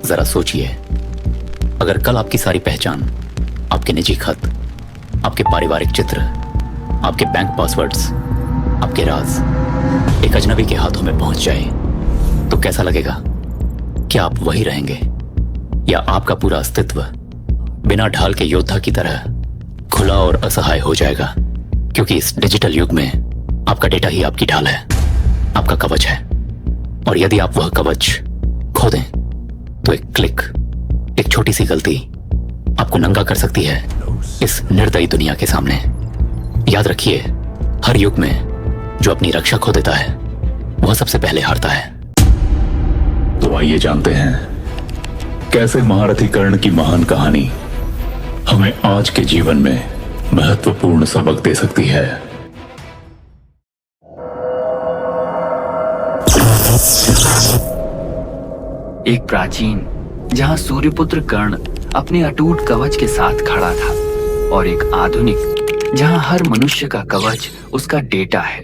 जरा सोचिए, अगर कल आपकी सारी पहचान, आपके निजी खत, आपके पारिवारिक चित्र, आपके बैंक पासवर्ड्स, आपके राज एक अजनबी के हाथों में पहुंच जाए तो कैसा लगेगा? क्या आप वही रहेंगे या आपका पूरा अस्तित्व बिना ढाल के योद्धा की तरह खुला और असहाय हो जाएगा? क्योंकि इस डिजिटल युग में आपका डेटा ही आपकी ढाल है, आपका कवच है। और यदि आप वह कवच खो दें तो एक क्लिक, एक छोटी सी गलती आपको नंगा कर सकती है इस निर्दयी दुनिया के सामने। याद रखिए, हर युग में जो अपनी रक्षा खो देता है वह सबसे पहले हारता है। तो आइए जानते हैं कैसे महारथी कर्ण की महान कहानी हमें आज के जीवन में महत्वपूर्ण सबक दे सकती है। एक प्राचीन जहां सूर्यपुत्र कर्ण अपने अटूट कवच के साथ खड़ा था, और एक आधुनिक जहां हर मनुष्य का कवच उसका डेटा है।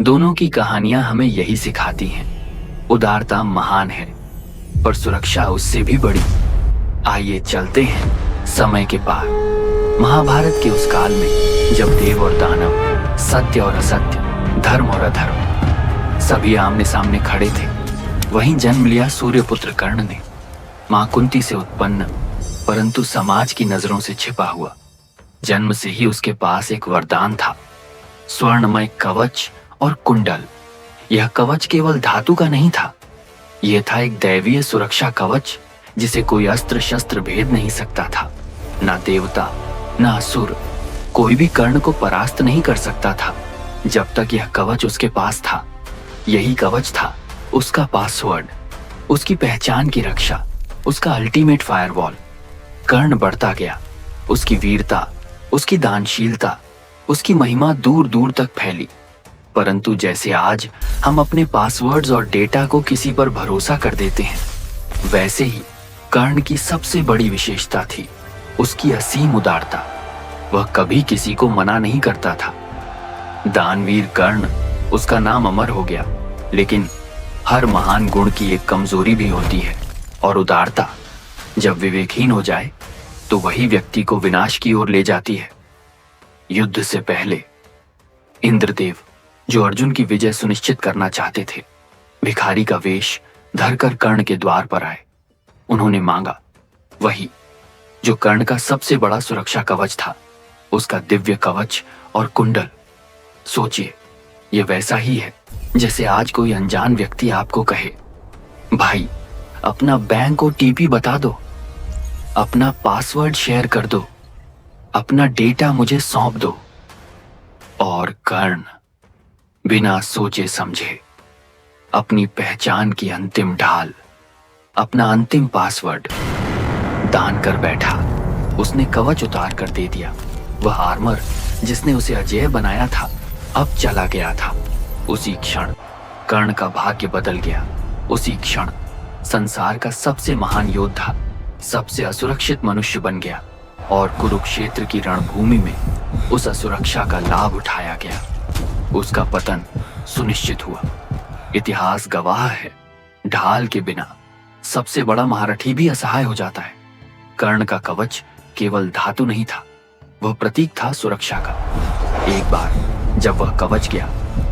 दोनों की कहानियां हमें यही सिखाती हैं, उदारता महान है पर सुरक्षा उससे भी बड़ी। आइए चलते हैं समय के पार, महाभारत के उस काल में जब देव और दानव, सत्य और असत्य, धर्म और अधर्म सभी आमने सामने खड़े थे। वहीं जन्म लिया सूर्यपुत्र कर्ण ने, मां कुंती से उत्पन्न परंतु समाज की नजरों से छिपा हुआ। जन्म से ही उसके पास एक वरदान था, स्वर्णमय कवच और कुंडल। यह कवच केवल धातु का नहीं था, यह था एक दैवीय सुरक्षा कवच जिसे कोई अस्त्र शस्त्र भेद नहीं सकता था। ना देवता ना असुर, कोई भी कर्ण को परास्त नहीं कर सकता था जब तक यह कवच उसके पास था। यही कवच था उसका पासवर्ड, उसकी पहचान की रक्षा, उसका अल्टीमेट फायरवॉल। कर्ण बढ़ता गया, उसकी वीरता, उसकी दानशीलता, उसकी महिमा दूर दूर तक फैली। परंतु जैसे आज हम अपने पासवर्ड्स और डेटा को किसी पर भरोसा कर देते हैं, वैसे ही कर्ण की सबसे बड़ी विशेषता थी उसकी असीम उदारता। वह कभी किसी को मना नहीं करता था। दानवीर कर्ण, उसका नाम अमर हो गया। लेकिन हर महान गुण की एक कमजोरी भी होती है, और उदारता जब विवेकहीन हो जाए तो वही व्यक्ति को विनाश की ओर ले जाती है। युद्ध से पहले इंद्रदेव, जो अर्जुन की विजय सुनिश्चित करना चाहते थे, भिखारी का वेश धरकर कर्ण के द्वार पर आए। उन्होंने मांगा वही जो कर्ण का सबसे बड़ा सुरक्षा कवच था, उसका दिव्य कवच और कुंडल। सोचिए, यह वैसा ही है जैसे आज कोई अनजान व्यक्ति आपको कहे, भाई अपना बैंक ओटीपी बता दो, अपना पासवर्ड शेयर कर दो, अपना डेटा मुझे सौंप दो। और कर्ण बिना सोचे समझे अपनी पहचान की अंतिम ढाल, अपना अंतिम पासवर्ड दान कर बैठा। उसने कवच उतार कर दे दिया। वह आर्मर जिसने उसे अजेय बनाया था अब चला गया था। उसी क्षण कर्ण का भाग्य बदल गया। उसी क्षण संसार का सबसे महान योद्धा सबसे असुरक्षित मनुष्य बन गया, और कुरुक्षेत्र की रणभूमि में उस असुरक्षा का लाभ उठाया गया। उसका पतन सुनिश्चित हुआ। इतिहास गवाह है, ढाल के बिना सबसे बड़ा महारथी भी असहाय हो जाता है। कर्ण का कवच केवल धातु नहीं था, वह प्रतीक था सुरक्षा का। एक बार जब वह कवच गया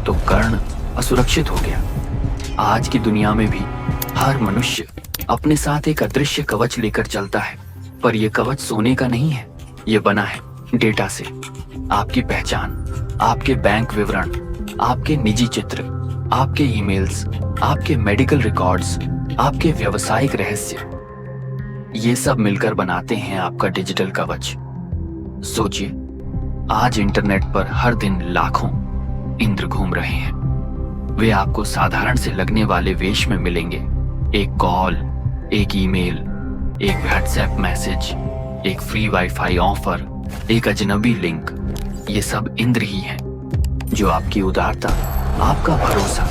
तो कर्ण असुरक्षित हो गया। आज की दुनिया में भी हर मनुष्य अपने साथ एक अदृश्य कवच लेकर चलता है, पर यह कवच सोने का नहीं है। यह बना है डेटा से। आपकी पहचान, आपके बैंक विवरण, आपके निजी चित्र, आपके ईमेल्स, आपके मेडिकल रिकॉर्ड्स, आपके व्यावसायिक रहस्य, ये सब मिलकर बनाते हैं आपका डिजिटल कवच। सोचिए, आज इंटरनेट पर हर दिन लाखों इंद्र घूम रहे हैं। वे आपको साधारण से लगने वाले वेश में मिलेंगे। एक कॉल, एक ईमेल, एक व्हाट्सएप मैसेज, एक फ्री वाईफाई ऑफर, एक अजनबी लिंक, ये सब इंद्र ही हैं जो आपकी उदारता, आपका भरोसा,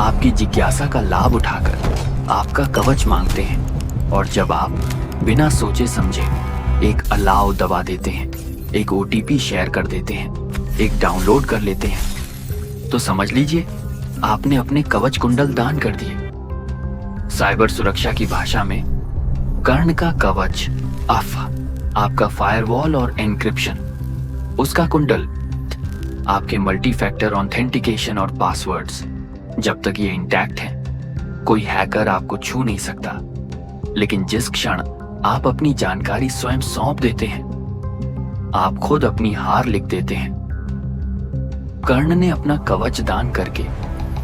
आपकी जिज्ञासा का लाभ उठाकर आपका कवच मांगते हैं। और जब आप बिना सोचे समझे एक अलाउ दबा देते हैं, एक ओटीपी शेयर कर देते हैं, एक डाउनलोड कर लेते हैं, तो समझ लीजिए आपने अपने कवच कुंडल दान कर दिए। साइबर सुरक्षा की भाषा में कर्ण का कवच अफ, आपका फायरवॉल और एन्क्रिप्शन। उसका कुंडल, आपके मल्टी फैक्टर ऑथेंटिकेशन और पासवर्ड्स। जब तक ये इंटैक्ट हैं, कोई हैकर आपको छू नहीं सकता। लेकिन जिस क्षण आप अपनी जानकारी स्वयं सौंप देते हैं, आप खुद अपनी हार लिख देते हैं। कर्ण ने अपना कवच दान करके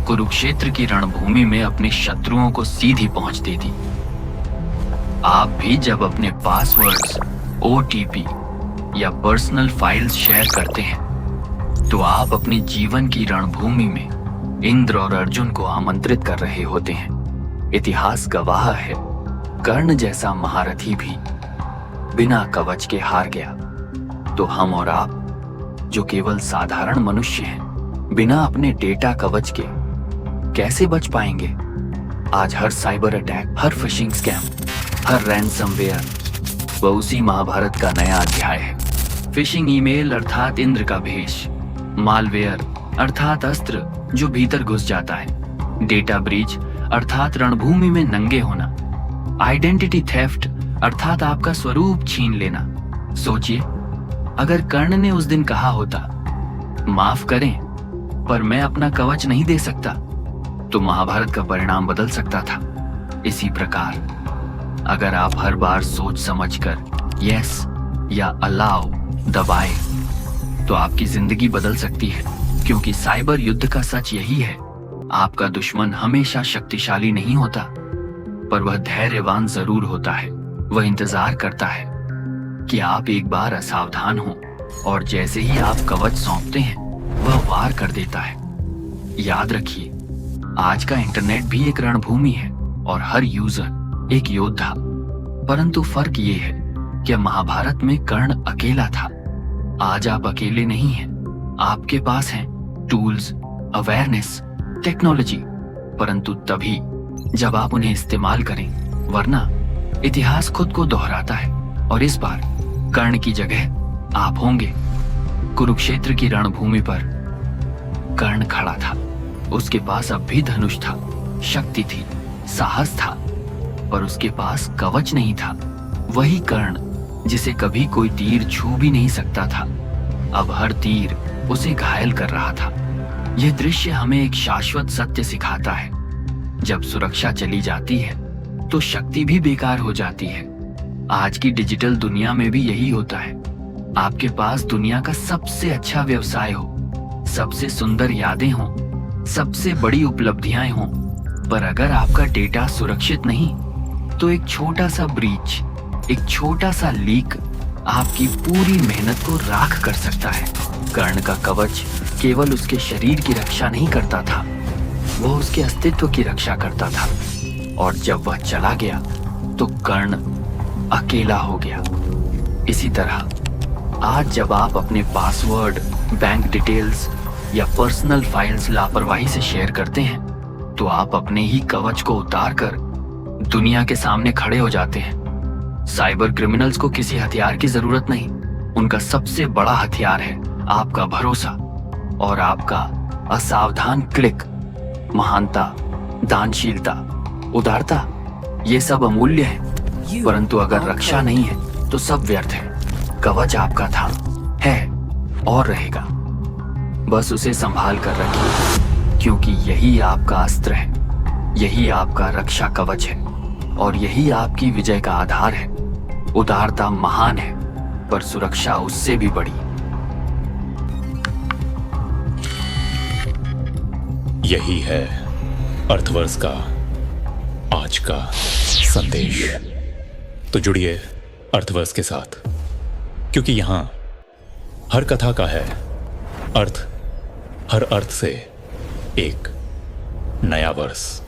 कुरुक्षेत्र की रणभूमि में अपने शत्रुओं को सीधी पहुंच दे दी। आप भी जब अपने पासवर्ड्स, ओटीपी या पर्सनल फाइल्स शेयर करते हैं, तो आप अपने जीवन की रणभूमि में इंद्र और अर्जुन को आमंत्रित कर रहे होते हैं। इतिहास गवाह है, कर्ण जैसा महारथी भी बिना कवच के हार गया। तो हम और आप, जो केवल साधारण मनुष्य हैं, बिना अपने डेटा कवच के कैसे बच पाएंगे? आज हर साइबर अटैक, हर फिशिंग स्कैम, हर रैंसमवेयर वह उसी महाभारत का नया अध्याय है। फिशिंग ईमेल अर्थात इंद्र का भेष, मालवेयर अर्थात अस्त्र जो भीतर घुस जाता है, डेटा ब्रीच अर्थात रणभूमि में नंगे होना, आइडेंटिटी थेफ्ट अर्थात आपका स्वरूप छीन लेना। सोचिए, अगर कर्ण ने उस दिन कहा होता, माफ करें पर मैं अपना कवच नहीं दे सकता, तो महाभारत का परिणाम बदल सकता था। इसी प्रकार अगर आप हर बार सोच समझकर यस या अलाउ दबाए, तो आपकी जिंदगी बदल सकती है। क्योंकि साइबर युद्ध का सच यही है, आपका दुश्मन हमेशा शक्तिशाली नहीं होता, पर वह धैर्यवान जरूर होता है। वह इंतजार करता है कि आप एक बार असावधान हो, और जैसे ही आप कवच सौंपते हैं, वह वार कर देता है। याद रखिए, आज का इंटरनेट भी एक रणभूमि है और हर यूजर एक योद्धा। परंतु फर्क ये है कि महाभारत में कर्ण अकेला था। आज आप अकेले नहीं हैं। आपके पास हैं टूल्स, अवेयरनेस, टेक्नोलॉजी, परंतु तभी जब आप उन्हें इस्तेमाल करें, वरना इतिहास खुद को दोहराता है। और इस बार कर्ण की जगह आप होंगे। कुरुक्षेत्र की रणभूमि पर कर्ण खड़ा था। उसके पास अब भी धनुष था, शक्ति थी, साहस था, पर उसके पास कवच नहीं था। वही कर्ण जिसे कभी कोई तीर छू भी नहीं सकता था, अब हर तीर उसे घायल कर रहा था। यह दृश्य हमें एक शाश्वत सत्य सिखाता है, जब सुरक्षा चली जाती है तो शक्ति भी बेकार हो जाती है। आज की डिजिटल दुनिया में भी यही होता है। आपके पास दुनिया का सबसे अच्छा व्यवसाय हो, सबसे सुंदर यादें हों, सबसे बड़ी उपलब्धियां हों, पर अगर आपका डेटा सुरक्षित नहीं, तो एक छोटा सा ब्रीच, एक छोटा सा लीक आपकी पूरी मेहनत को राख कर सकता है। कर्ण का कवच केवल उसके शरीर की रक्षा नहीं करता था, वह उसके अस्तित्व की रक्षा करता था। और जब वह चला गया तो कर्ण अकेला हो गया। इसी तरह आज जब आप अपने पासवर्ड, बैंक डिटेल्स या पर्सनल फाइल्स लापरवाही से शेयर करते हैं, तो आप अपने ही कवच को उतार कर दुनिया के सामने खड़े हो जाते हैं। साइबर क्रिमिनल्स को किसी हथियार की जरूरत नहीं। उनका सबसे बड़ा हथियार है आपका भरोसा और आपका असावधान क्लिक। महानता, दानशीलता, उदारता, ये सब अमूल्य है, परंतु अगर रक्षा नहीं है तो सब व्यर्थ है। कवच आपका था, है और रहेगा। बस उसे संभाल कर रखिए, क्योंकि यही आपका अस्त्र है, यही आपका रक्षा कवच है और यही आपकी विजय का आधार है। उदारता महान है, पर सुरक्षा उससे भी बड़ी। यही है अर्थवर्ष का आज का संदेश। तो जुड़िए अर्थवर्ष के साथ, क्योंकि यहां हर कथा का है अर्थ, हर अर्थ से एक नया वर्ष।